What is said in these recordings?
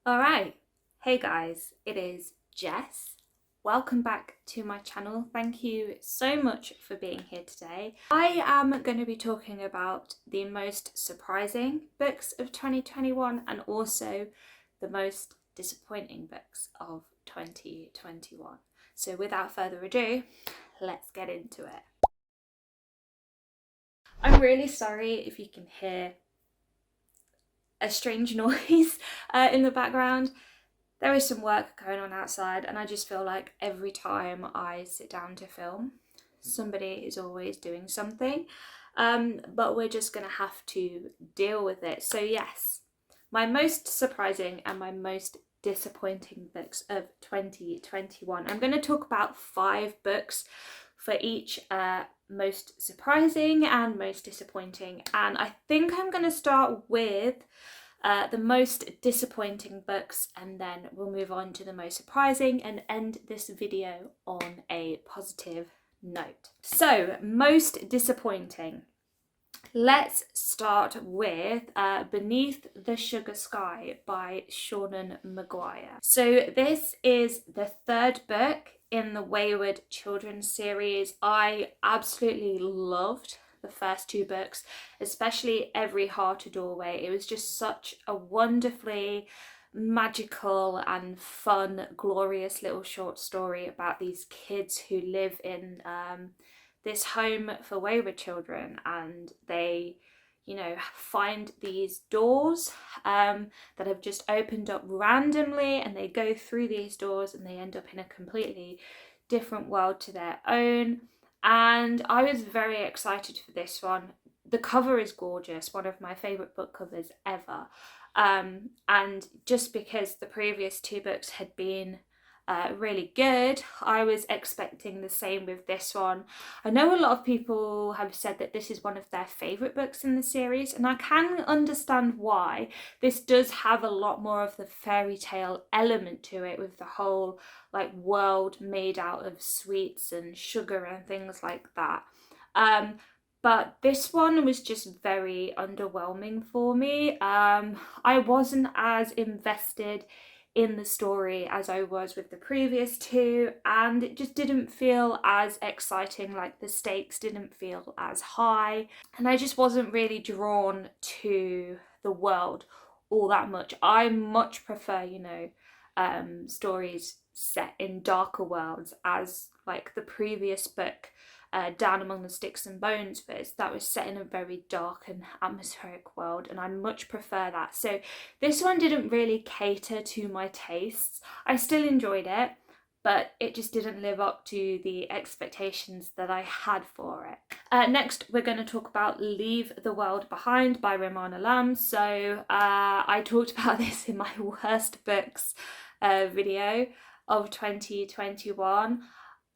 Alright, hey guys, it is Jess. Welcome back to my channel. Thank you so much for being here today. I am going to be talking about the most surprising books of 2021 and also the most disappointing books of 2021. So without further ado, let's get into it. I'm really sorry if you can hear a strange noise in the background. There is some work going on outside and I just feel like every time I sit down to film, somebody is always doing something, but we're just gonna have to deal with it. So yes, my most surprising and my most disappointing books of 2021. I'm going to talk about 5 books for each most surprising and most disappointing, and I think I'm going to start with the most disappointing books, and then we'll move on to the most surprising and end this video on a positive note. So, most disappointing. Let's start with Beneath the Sugar Sky by Seanan Maguire. So this is the 3rd book in the Wayward Children series. I absolutely loved the first 2 books, especially Every Heart a Doorway. It was just such a wonderfully magical and fun, glorious little short story about these kids who live in this home for wayward children, and they find these doors that have just opened up randomly, and they go through these doors and they end up in a completely different world to their own. And I was very excited for this one. The cover is gorgeous, one of my favourite book covers ever, and just because the previous 2 books had been really good, I was expecting the same with this one. I know a lot of people have said that this is one of their favourite books in the series, and I can understand why. This does have a lot more of the fairy tale element to it, with the whole world made out of sweets and sugar and things like that. But this one was just very underwhelming for me. I wasn't as invested in the story as I was with the previous 2, and it just didn't feel as exciting. The stakes didn't feel as high, and I just wasn't really drawn to the world all that much. I much prefer, stories set in darker worlds, as the previous book, Down Among the Sticks and Bones that was set in a very dark and atmospheric world, and I much prefer that. So this one didn't really cater to my tastes. I still enjoyed it, but it just didn't live up to the expectations that I had for it. Next, we're going to talk about Leave the World Behind by Ramana Lam. So I talked about this in my worst books video of 2021.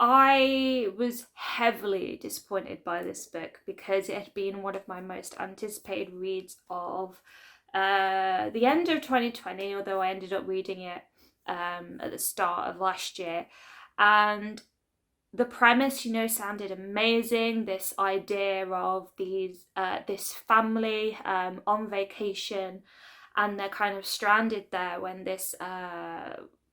I was heavily disappointed by this book because it had been one of my most anticipated reads of the end of 2020, although I ended up reading it at the start of last year. And the premise, sounded amazing. This idea of this family on vacation, and they're kind of stranded there when this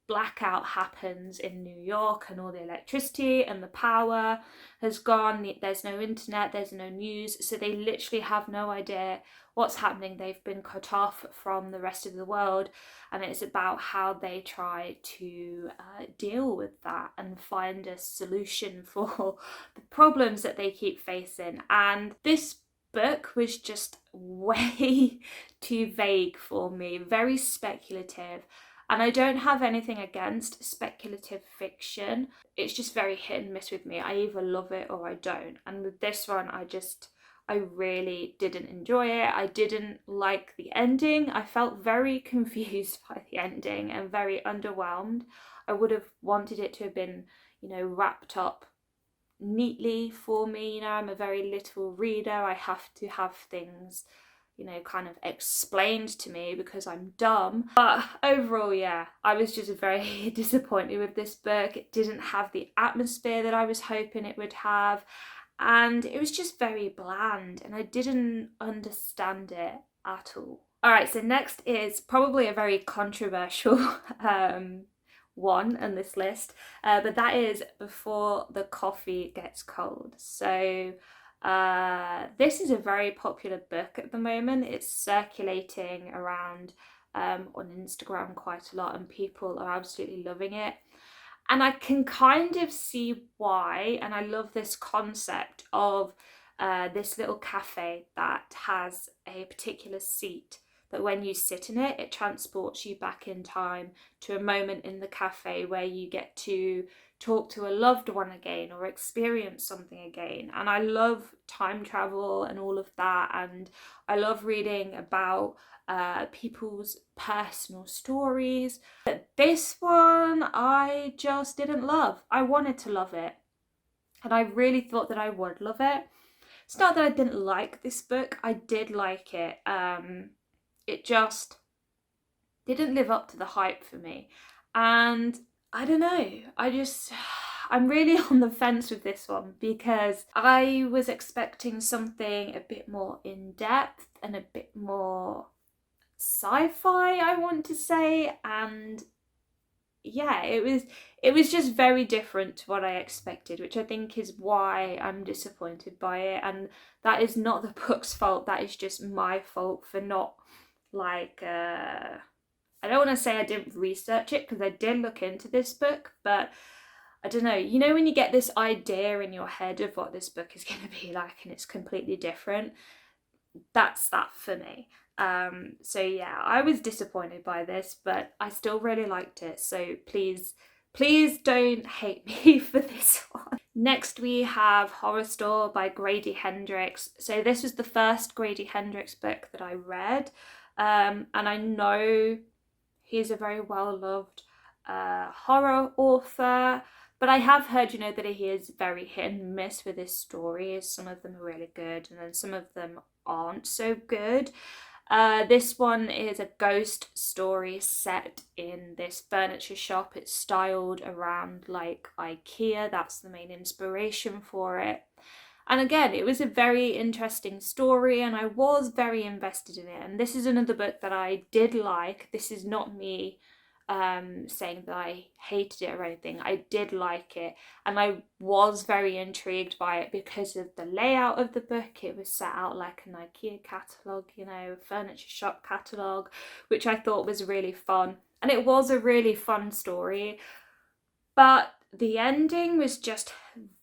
blackout happens in New York, and all the electricity and the power has gone. There's no internet, there's no news, so they literally have no idea what's happening. They've been cut off from the rest of the world, and it's about how they try to deal with that and find a solution for the problems that they keep facing. And this book was just way too vague for me, very speculative. And I don't have anything against speculative fiction. It's just very hit and miss with me. I either love it or I don't. And with this one, I really didn't enjoy it. I didn't like the ending. I felt very confused by the ending and very underwhelmed. I would have wanted it to have been, wrapped up neatly for me. I'm a very literal reader. I have to have things kind of explained to me because I'm dumb. But overall, yeah, I was just very disappointed with this book. It didn't have the atmosphere that I was hoping it would have, and it was just very bland, and I didn't understand it at all. All right, so next is probably a very controversial one on this list, but that is Before the Coffee Gets Cold. So this is a very popular book at the moment. It's circulating around on Instagram quite a lot, and people are absolutely loving it. And I can kind of see why, and I love this concept of this little cafe that has a particular seat that when you sit in it, it transports you back in time to a moment in the cafe where you get to talk to a loved one again or experience something again. And I love time travel and all of that. And I love reading about people's personal stories. But this one, I just didn't love. I wanted to love it. And I really thought that I would love it. It's not that I didn't like this book, I did like it. It just didn't live up to the hype for me. And I don't know, I'm really on the fence with this one because I was expecting something a bit more in depth and a bit more sci-fi, I want to say, and yeah, it was just very different to what I expected, which I think is why I'm disappointed by it. And that is not the book's fault, that is just my fault for not like I don't want to say I didn't research it because I did look into this book, but I don't know, you know when you get this idea in your head of what this book is going to be like and it's completely different? That's that for me. So yeah, I was disappointed by this, but I still really liked it. So please don't hate me for this one. Next we have Horror Store by Grady Hendrix. So this was the first Grady Hendrix book that I read. And I know he's a very well-loved horror author, but I have heard, you know, that he is very hit and miss with his stories. Some of them are really good and then some of them aren't so good. This one is a ghost story set in this furniture shop. It's styled around like IKEA, that's the main inspiration for it. And again, it was a very interesting story and I was very invested in it. And this is another book that I did like. This is not me saying that I hated it or anything. I did like it and I was very intrigued by it because of the layout of the book. It was set out like an IKEA catalogue, you know, a furniture shop catalogue, which I thought was really fun. And it was a really fun story, but the ending was just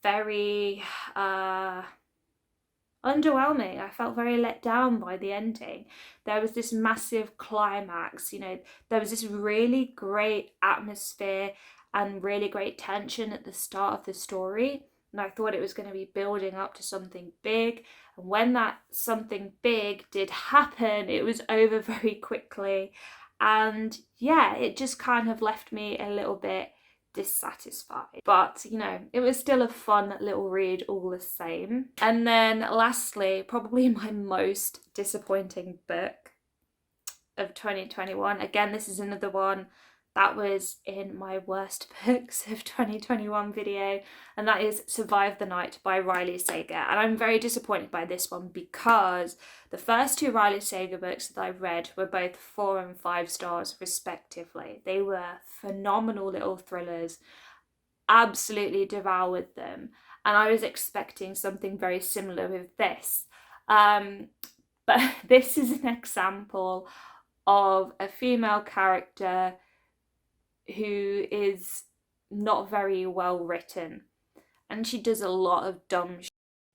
very underwhelming. I felt very let down by the ending. There was this massive climax, you know, there was this really great atmosphere and really great tension at the start of the story. And I thought it was going to be building up to something big. And when that something big did happen, it was over very quickly. And yeah, it just kind of left me a little bit dissatisfied, but you know, it was still a fun little read all the same. And then lastly, probably my most disappointing book of 2021, again this is another one that was in my worst books of 2021 video, and that is Survive the Night by Riley Sager. And I'm very disappointed by this one because the first two Riley Sager books that I read were both 4 and 5 stars respectively. They were phenomenal little thrillers, absolutely devoured them, and I was expecting something very similar with this. But this is an example of a female character who is not very well written and she does a lot of dumb shit.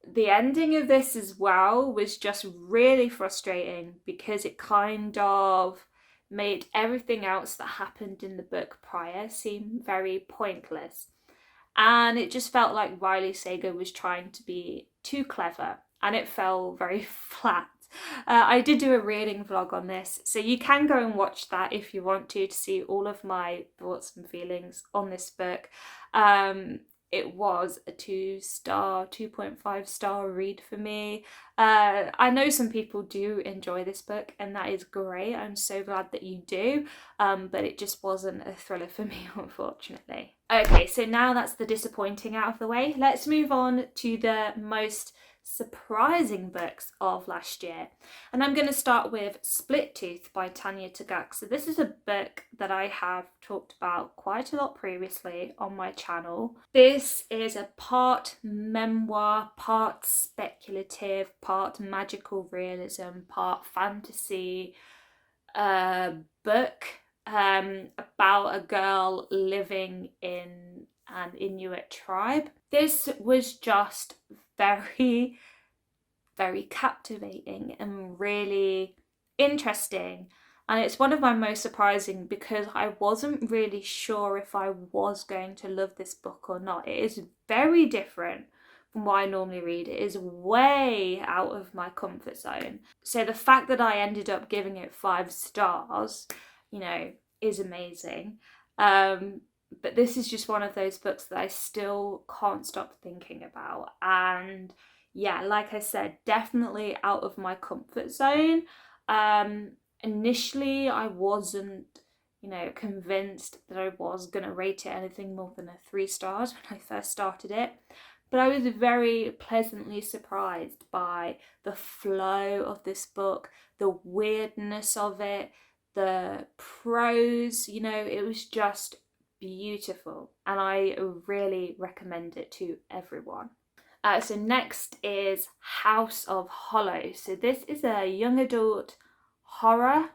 The ending of this as well was just really frustrating because it kind of made everything else that happened in the book prior seem very pointless, and it just felt like Riley Sager was trying to be too clever and it fell very flat. I did do a reading vlog on this, so you can go and watch that if you want to see all of my thoughts and feelings on this book. It was a 2.5 star read for me. I know some people do enjoy this book and that is great. I'm so glad that you do, but it just wasn't a thriller for me, unfortunately. Okay, so now that's the disappointing out of the way. Let's move on to the most surprising books of last year. And I'm going to start with Split Tooth by Tanya Tagaq. So this is a book that I have talked about quite a lot previously on my channel. This is a part memoir, part speculative, part magical realism, part fantasy book about a girl living in an Inuit tribe. This was just very, very captivating and really interesting. And it's one of my most surprising because I wasn't really sure if I was going to love this book or not. It is very different from what I normally read. It is way out of my comfort zone. So the fact that I ended up giving it 5 stars, you know, is amazing. But this is just one of those books that I still can't stop thinking about. And yeah, like I said, definitely out of my comfort zone. Initially, I wasn't, you know, convinced that I was going to rate it anything more than 3 stars when I first started it. But I was very pleasantly surprised by the flow of this book, the weirdness of it, the prose, you know, it was just beautiful. And I really recommend it to everyone. So next is House of Holo. So this is a young adult horror,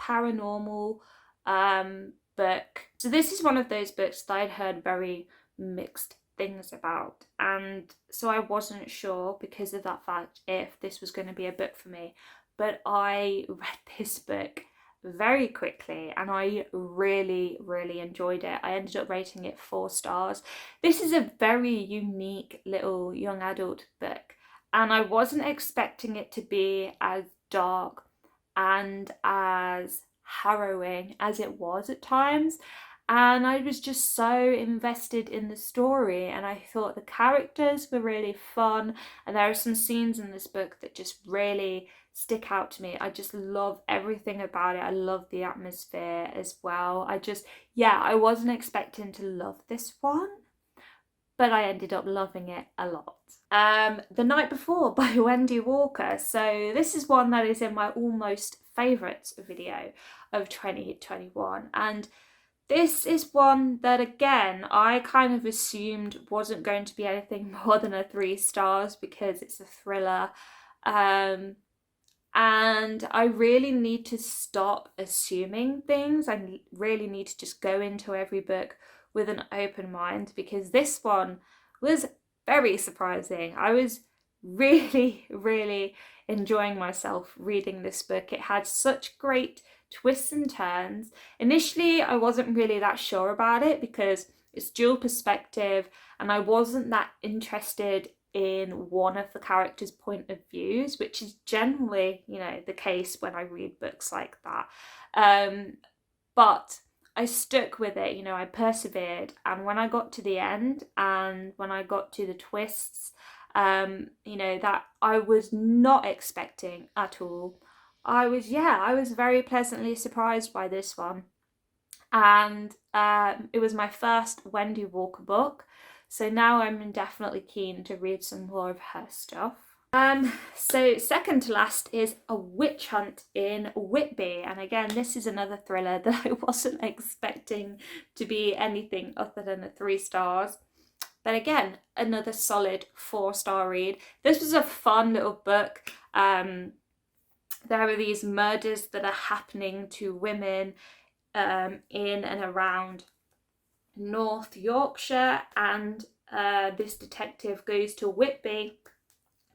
paranormal book. So this is one of those books that I'd heard very mixed things about, and so I wasn't sure because of that fact if this was going to be a book for me. But I read this book very quickly and I really enjoyed it. I ended up rating it 4 stars. This is a very unique little young adult book and I wasn't expecting it to be as dark and as harrowing as it was at times. And I was just so invested in the story and I thought the characters were really fun, and there are some scenes in this book that just really stick out to me. I just love everything about it. I love the atmosphere as well. I wasn't expecting to love this one, but I ended up loving it a lot. The Night Before by Wendy Walker. So this is one that is in my almost favourites video of 2021, and this is one that, again, I kind of assumed wasn't going to be anything more than 3 stars because it's a thriller. And I really need to stop assuming things. I really need to just go into every book with an open mind, because this one was very surprising. I was really enjoying myself reading this book. It had such great twists and turns. Initially, I wasn't really that sure about it because it's dual perspective and I wasn't that interested in one of the characters' point of views, which is generally, you know, the case when I read books like that. But I stuck with it, you know, I persevered, and when I got to the end and when I got to the twists, you know, that I was not expecting at all, I was very pleasantly surprised by this one. And it was my first Wendy Walker book, so now I'm definitely keen to read some more of her stuff. So second to last is A Witch Hunt in Whitby, and again this is another thriller that I wasn't expecting to be anything other than 3 stars. But again, another solid 4-star read. This was a fun little book. There are these murders that are happening to women in and around North Yorkshire, and this detective goes to Whitby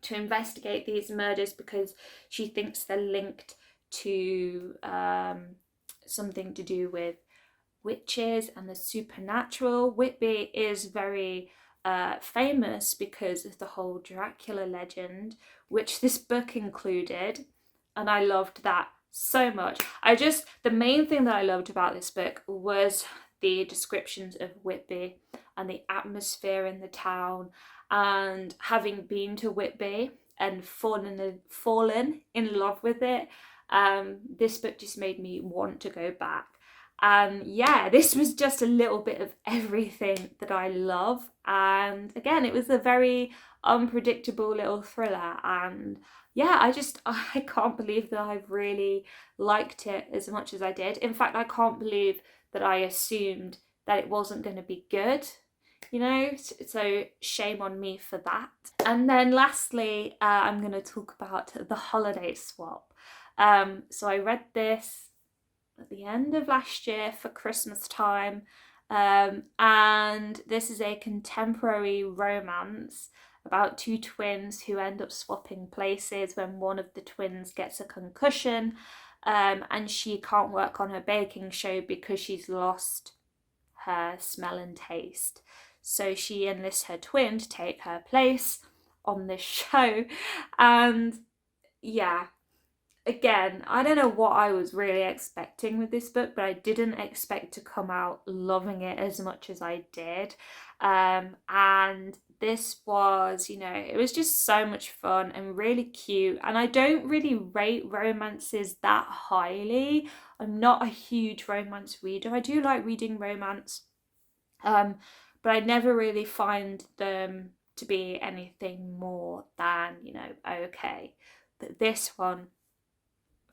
to investigate these murders because she thinks they're linked to something to do with witches and the supernatural. Whitby is very famous because of the whole Dracula legend, which this book included, and I loved that so much. The main thing that I loved about this book was the descriptions of Whitby and the atmosphere in the town, and having been to Whitby and fallen in love with it, this book just made me want to go back. And yeah, this was just a little bit of everything that I love. And again, it was a very unpredictable little thriller. And yeah, I can't believe that I've really liked it as much as I did. In fact, I can't believe that I assumed that it wasn't going to be good, you know, so shame on me for that. And then lastly, I'm going to talk about The Holiday Swap. So I read this at the end of last year for Christmas time, and this is a contemporary romance about two twins who end up swapping places when one of the twins gets a concussion, and she can't work on her baking show because she's lost her smell and taste. So she enlists her twin to take her place on this show. And yeah, again, I don't know what I was really expecting with this book, but I didn't expect to come out loving it as much as I did. And this was, you know, it was just so much fun and really cute. And I don't really rate romances that highly. I'm not a huge romance reader. I do like reading romance, but I never really find them to be anything more than, you know, okay. But this one,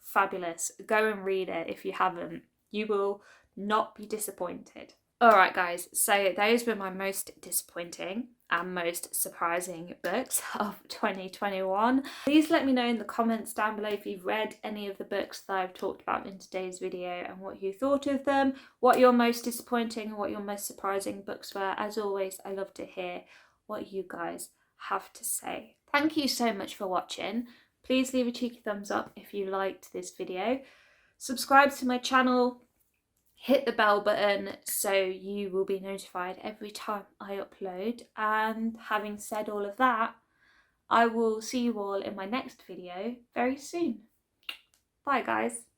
fabulous. Go and read it if you haven't. You will not be disappointed. Alright guys, so those were my most disappointing and most surprising books of 2021. Please let me know in the comments down below if you've read any of the books that I've talked about in today's video and what you thought of them, what your most disappointing and what your most surprising books were. As always, I love to hear what you guys have to say. Thank you so much for watching. Please leave a cheeky thumbs up if you liked this video. Subscribe to my channel, hit the bell button so you will be notified every time I upload. And having said all of that, I will see you all in my next video very soon. Bye guys.